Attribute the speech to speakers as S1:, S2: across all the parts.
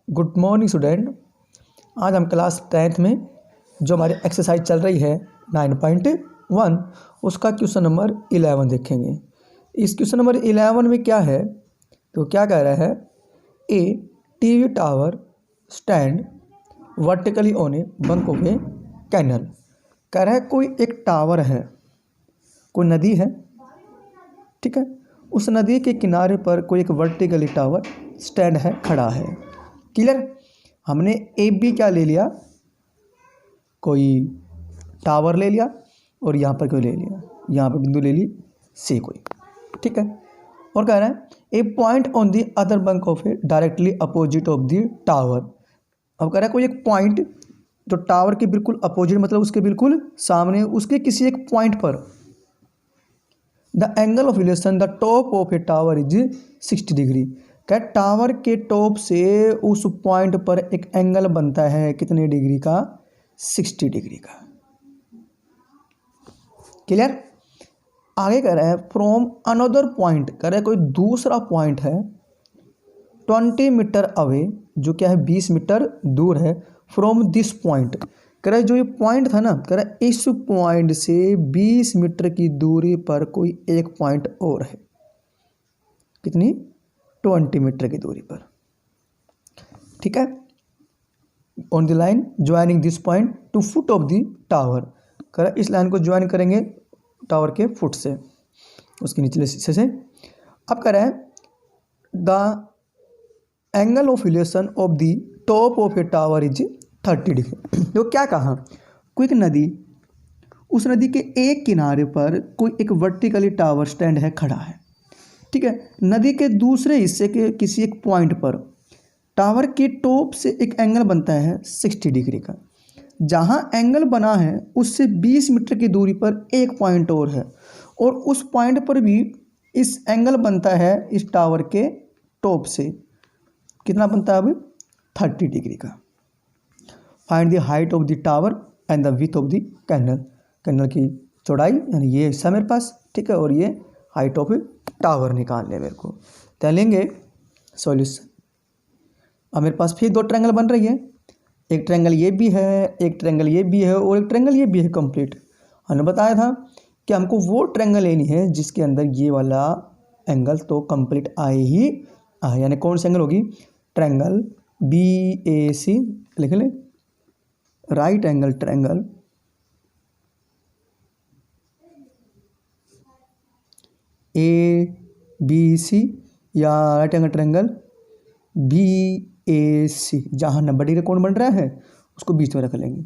S1: Good morning student. आज हम class 10th में जो हमारी एक्सरसाइज चल रही है 9.1 उसका क्वेश्चन नंबर 11 देखेंगे। इस क्वेश्चन नंबर 11 में क्या है तो क्या कह रहा है, a TV tower stand vertically on a bank of a canal. कह रहा है कोई एक टावर है, कोई नदी है, ठीक है। उस नदी के किनारे पर कोई एक वर्टिकली टावर स्टैंड है, खड़ा है। क्लियर। हमने ए बी क्या ले लिया, कोई टावर ले लिया और यहाँ पर कोई ले लिया, यहाँ पर बिंदु ले ली सी कोई, ठीक है। और कह रहा है a point on the other bank of a directly opposite of the tower. अब कह रहा है कोई एक पॉइंट जो टावर के बिल्कुल अपोजिट, मतलब उसके बिल्कुल सामने, उसके किसी एक पॉइंट पर the angle of elation the top of A tower is 60 degree. क्या टावर के टॉप से उस पॉइंट पर एक एंगल बनता है कितने डिग्री का, 60 डिग्री का। क्लियर। आगे कह रहा है फ्रॉम अनदर पॉइंट, कह रहा है कोई दूसरा पॉइंट है 20 मीटर अवे, जो क्या है 20 मीटर दूर है, फ्रॉम दिस पॉइंट। कह रहा है जो ये पॉइंट था ना, कह रहा है इस पॉइंट से 20 मीटर की दूरी पर कोई एक पॉइंट और है, कितनी, 20 मीटर की दूरी पर, ठीक है। On the line joining this point two foot of the tower. कह रहा है इस लाइन को ज्वाइन करेंगे टावर के फुट से, उसके निचले हिस्से से। अब कह रहा है the angle of elation of the top of A tower is 30 degree. तो क्या कहा, कोई एक नदी, उस नदी के एक किनारे पर कोई एक वर्टिकली टावर स्टैंड है, खड़ा है, ठीक है। नदी के दूसरे हिस्से के किसी एक पॉइंट पर टावर के टॉप से एक एंगल बनता है 60 डिग्री का। जहां एंगल बना है उससे 20 मीटर की दूरी पर एक पॉइंट और है, और उस पॉइंट पर भी इस एंगल बनता है इस टावर के टॉप से, कितना बनता है अब, 30 डिग्री का। Find the height of the tower and the width of the canal. Canal की चौड़ाई यानी ये हिस्सा मेरे पास, ठीक है, और ये हाइट ऑफ टावर निकालने मेरे को। तो लेंगे सॉल्यूशन। अब मेरे पास फिर दो ट्रायंगल बन रही है, एक ट्रायंगल ये भी है, एक ट्रायंगल ये भी है, और एक ट्रायंगल ये भी है कंप्लीट। हमने बताया था कि हमको वो ट्रायंगल लेनी है जिसके अंदर ये वाला एंगल तो कंप्लीट आए ही आए, यानी कौन सी एंगल होगी, ट्रायंगल BAC लिख लें, राइट एंगल ट्रायंगल ABC या राइट एंगल ट्रायंगल BAC। जहाँ 90 डिग्री कोण बन रहा है उसको बीच में रख लेंगे।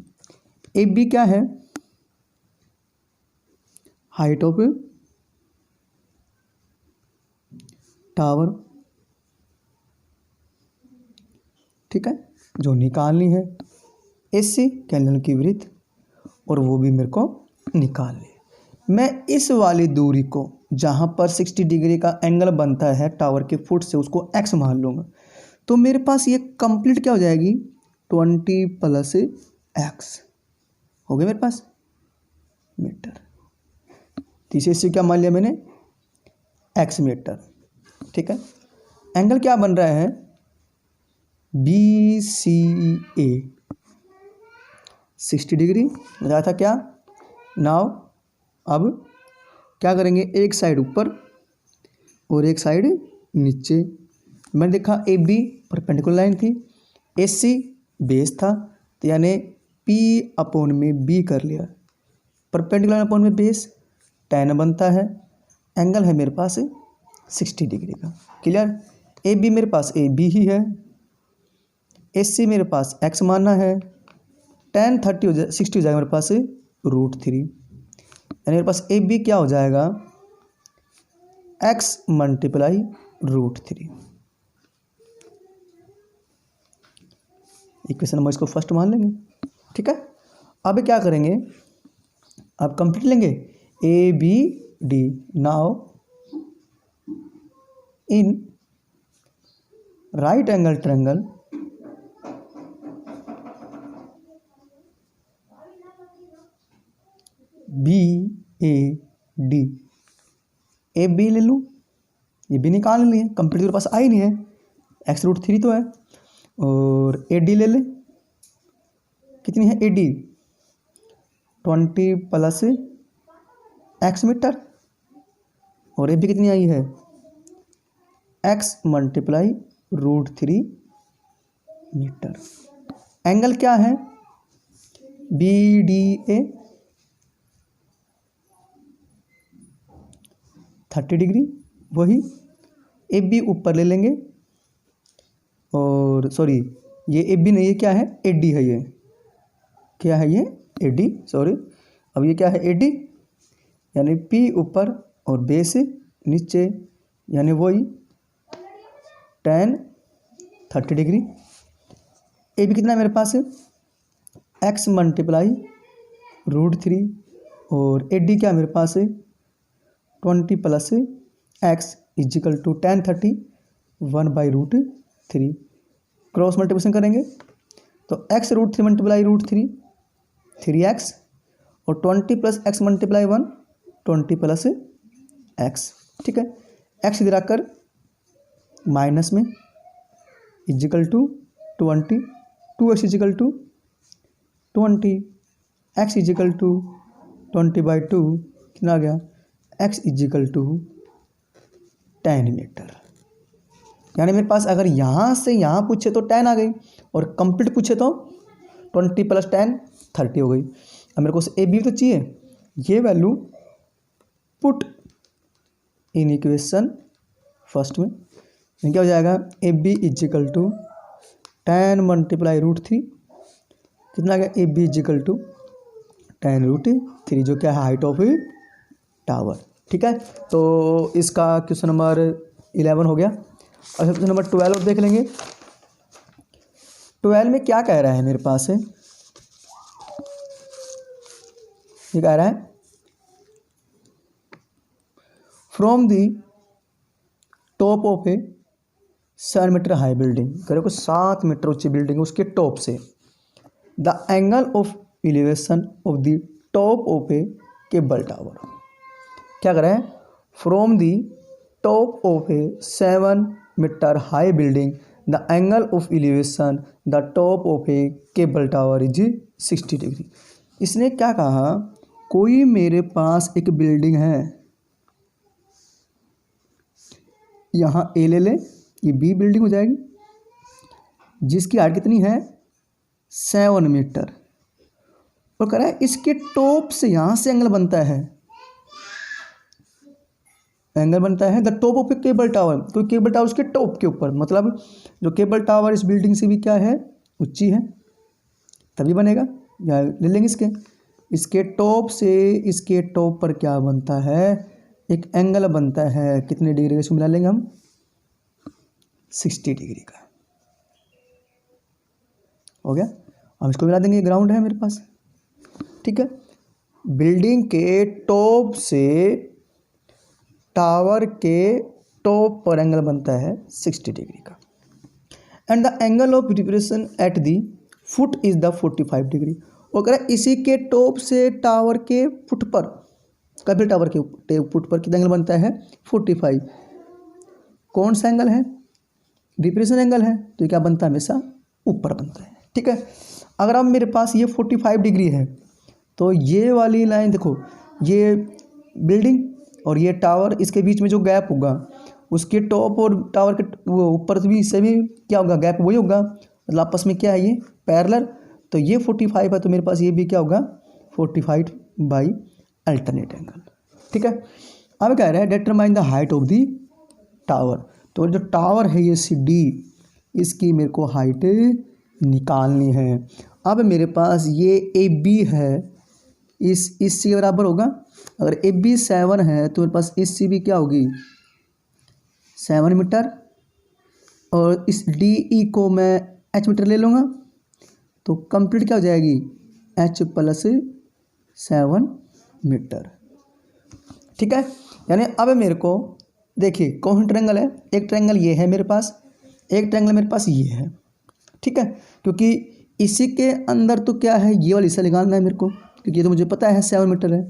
S1: AB क्या है, हाइट ऑफ टावर, ठीक है, जो निकालनी है। AC कैनल की वृत्त, और वो भी मेरे को निकालनी है। मैं इस वाली दूरी को जहाँ पर 60 डिग्री का एंगल बनता है टावर के फुट से, उसको x मान लूँगा, तो मेरे पास ये कंप्लीट क्या हो जाएगी, 20 + x हो गया मेरे पास मीटर। तीसरे से क्या मान लिया मैंने, x मीटर, ठीक है। एंगल क्या बन रहा है, BCA 60 डिग्री बताया था क्या। नाउ अब क्या करेंगे, एक साइड ऊपर और एक साइड नीचे। मैंने देखा AB परपेंडिकुलर लाइन थी, AC बेस था, तो यानी P/B कर लिया, परपेंडिकुलर अपॉन में बेस, tan बनता है। एंगल है मेरे पास 60 डिग्री का। क्लियर। AB मेरे पास AB ही है, AC मेरे पास x मानना है, tan 60 हो जाएगा मेरे पास √3, यानी मेरे पास AB क्या हो जाएगा, x × √3। इक्वेशन नंबर इसको फर्स्ट मान लेंगे, ठीक है। अब क्या करेंगे, अब कंप्लीट लेंगे ABD। Now in right angle triangle BAD, AB ले लूँ, ये भी निकाल लिए, कंप्लीट मेरे पास आ ही नहीं है, x √3 तो है। और AD ले लें, कितनी है AD 20 प्लस x मीटर, और AB कितनी आई है x मल्टीप्लाई √3 मीटर। एंगल क्या है BDA 30 डिग्री, वही AB ऊपर ले लेंगे, और सॉरी ये AB नहीं है, क्या है AD है, ये क्या है ये AD, सॉरी। अब ये क्या है AD, यानी P ऊपर और बेस नीचे, यानी वही tan 30 डिग्री। AB कितना है मेरे पास x मल्टीप्लाई √3, और AD क्या है मेरे पास 20 plus x equal to tan 30 1/√3। Cross multiplication करेंगे तो x √3 मल्टीप्लाई √3 3x, और 20 plus x multiply 1 20 plus x। ठीक है, x इधर आकर माइनस में equal to 20, 2x equal to 20, x equal to 20/2 कितना आ गया x इजिकल टू 10 मीटर। यानी मेरे पास अगर यहाँ से यहाँ पूछे तो 10 आ गई, और कंप्लीट पूछे तो 20 प्लस 10 30 हो गई। अब मेरे को AB तो चाहिए, ये value put in equation first में, क्या हो जाएगा AB इजिकल टू 10 मल्टीप्लाई √3, कितना आ गया AB इजिकल टू 10 √3, जो क्या है हाइट ऑफ टावर। ठीक है, तो इसका क्वेश्चन नंबर 11 हो गया। और क्वेश्चन नंबर 12 देख लेंगे। 12 में क्या कह रहा है मेरे पास है, ये कह रहा है from the top of a 7 metre high building, करो को 7 मीटर ऊंची बिल्डिंग, उसके टॉप से the angle of elevation of the top of a cable tower. क्या कर रहा है, from the top of a 7 metre high building the angle of elevation the top of a cable tower is 60 degree. इसने क्या कहा, कोई मेरे पास एक बिल्डिंग है, यहाँ ए ले ले, ये B बिल्डिंग हो जाएगी, जिसकी हाइट कितनी है 7 मीटर, और कह रहा है इसके टॉप से यहाँ से एंगल बनता है, एंगल बनता है the top of a cable tower, तो केबल टावर उसके टॉप के ऊपर, मतलब जो केबल टावर इस बिल्डिंग से भी क्या है ऊंची है, तभी बनेगा। या ले लेंगे इसके टॉप से इसके टॉप पर क्या बनता है, एक एंगल बनता है, कितने डिग्री का, इसको मिला लेंगे हम 60 डिग्री का, हो गया। हम इसको मिला देंगे, ग्राउंड है मेरे पास। ठीक है, बिल्डिंग के टॉप से टावर के टॉप पर एंगल बनता है 60 डिग्री का, and the angle of depression at the foot is the 45 degree. और कह रहा है इसी के टॉप से टावर के फुट पर, कभी टावर के फुट पर कितना एंगल बनता है 45। कौन सा एंगल है, डिप्रेशन एंगल है, तो ये क्या बनता है हमेशा ऊपर बनता है। ठीक है, अगर अब मेरे पास ये 45 डिग्री है, तो ये वाली लाइन देखो, ये बिल्डिंग और ये टावर, इसके बीच में जो गैप होगा, उसके टॉप और टावर के वो ऊपर भी से भी क्या होगा, गैप वही होगा, मतलब आपस में क्या है ये पैरेलल। तो ये 45 है, तो मेरे पास ये भी क्या होगा 45 बाई अल्टरनेट एंगल। ठीक है, अब कह रहा है determine the height of the tower, तो जो टावर है ये CD, इसकी मेरे को हाइट निकालनी है। अब मेरे पास ये AB है, इससे के बराबर होगा, अगर AB 7 है तो मेरे पास इससे भी क्या होगी 7 मीटर, और इस DE को मैं H मीटर ले लूँगा, तो कंप्लीट क्या हो जाएगी H प्लस 7 मीटर। ठीक है, यानी अब मेरे को देखिए कौन सा ट्रायंगल है, एक ट्रायंगल ये है मेरे पास, एक ट्रायंगल मेरे पास ये है। ठीक है, क्योंकि इसी के अंदर तो क्या है ये वाला हिस्सा निकालना है मेरे को, क्योंकि ये तो मुझे पता है 7 मीटर है।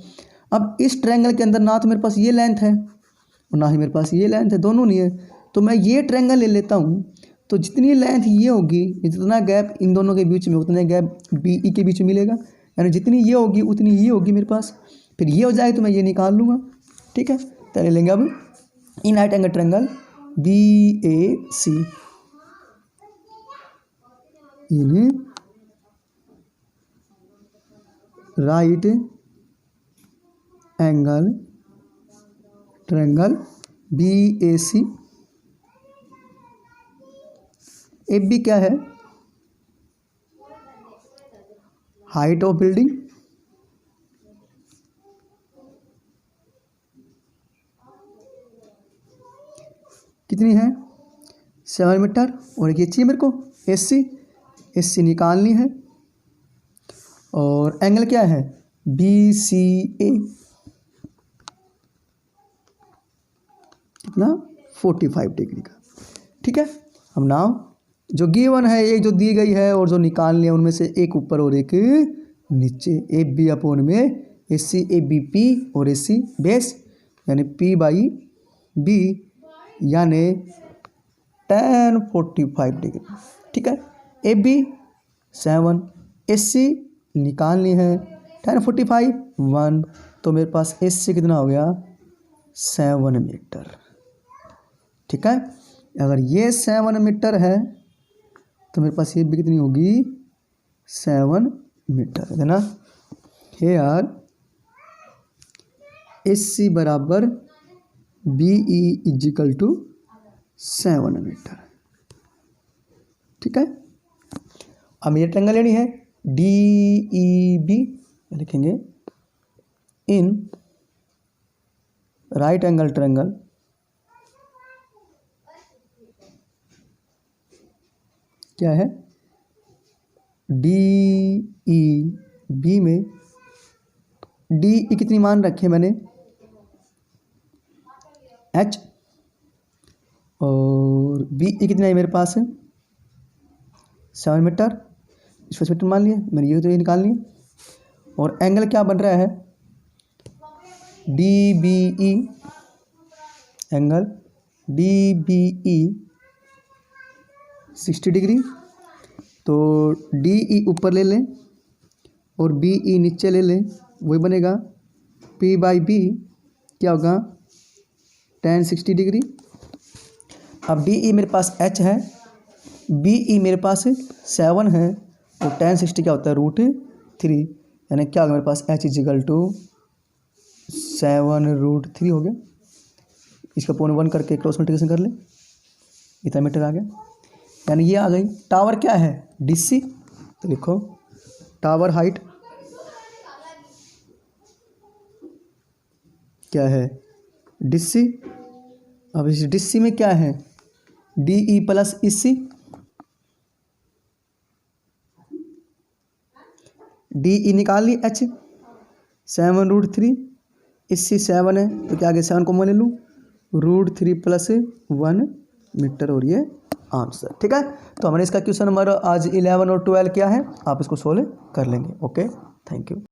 S1: अब इस ट्रायंगल के अंदर ना तो मेरे पास ये लेंथ है और ना ही मेरे पास ये लेंथ है, दोनों नहीं है, तो मैं ये ट्रायंगल ले लेता हूँ। तो जितनी लेंथ ये होगी, जितना गैप इन दोनों के बीच में उतना गैप बी ई के बीच में मिलेगा, यानी जितनी ये होगी उतनी ये होगी मेरे पास। फिर ये हो जाए तो मैं ये निकाल लूँगा। ठीक है, तो ले लेंगे अब in right angle triangle B A C, in right angle triangle B A C. A B क्या है? हाइट ऑफ बिल्डिंग, कितनी है? 7 मीटर। और ये चाहिए मेरे को एस सी निकालनी है। और एंगल क्या है? बी सी ए, कितना? 45 डिग्री का। ठीक है, हम नाउ जो गिवन है, एक जो दी गई है और जो निकालनी है, उनमें से एक ऊपर और एक नीचे। ए बी अपॉन में ए सी, ए बी पी और ए सी बेस, यानी पी बाई बी, यानी tan 45 डिग्री। ठीक है, ए बी 7, ए सी निकालनी है tan 45 1, तो मेरे पास ए सी कितना हो गया? 7 मीटर। ठीक है, अगर ये 7 मीटर है तो मेरे पास ये भी कितनी होगी? 7 मीटर, है ना। हेयर ए सी बराबर B E equal to 7 metre. ठीक है, अब मुझे ट्रायंगल लेनी है डी ई बी, लिखेंगे इन राइट एंगल ट्रायंगल क्या है? डी ई बी में डी ई कितनी मान रखे मैंने? एच, और बी ई कितना है मेरे पास? 7 मीटर। इसको मीटर मान लिया मैंने, ये तो ये निकालनी है। और एंगल क्या बन रहा है? D B E, angle D B E 60 degree. तो डी ई ऊपर ले लें और बी ई नीचे ले लें, वही बनेगा पी बाई बी, क्या होगा? tan 60 degree. अब डी ई मेरे पास एच है, बी ई मेरे पास 7 है, और tan 60 क्या होता है? √3, यानी क्या होगा मेरे पास? एच इजिकल टू 7√3 हो गया। इसका पॉइंट 1 करके क्रॉस मल्टीप्लिकेशन कर ले, इतना मीटर आ गया। यानी ये आ गई। टावर क्या है? डीसी, तो लिखो टावर हाइट क्या है? डीसी। अब इस डीसी में क्या है? डी ई प्लस ई सी, डी ई निकाल ली एच 7√3, इसी 7 है तो क्या आगे 7 को मैं ले लूँ, √3 + 1 मीटर, और ये आंसर। ठीक है, तो हमने इसका क्वेश्चन नंबर आज 11 और 12 किया है, आप इसको सोल्व कर लेंगे। Okay, thank you.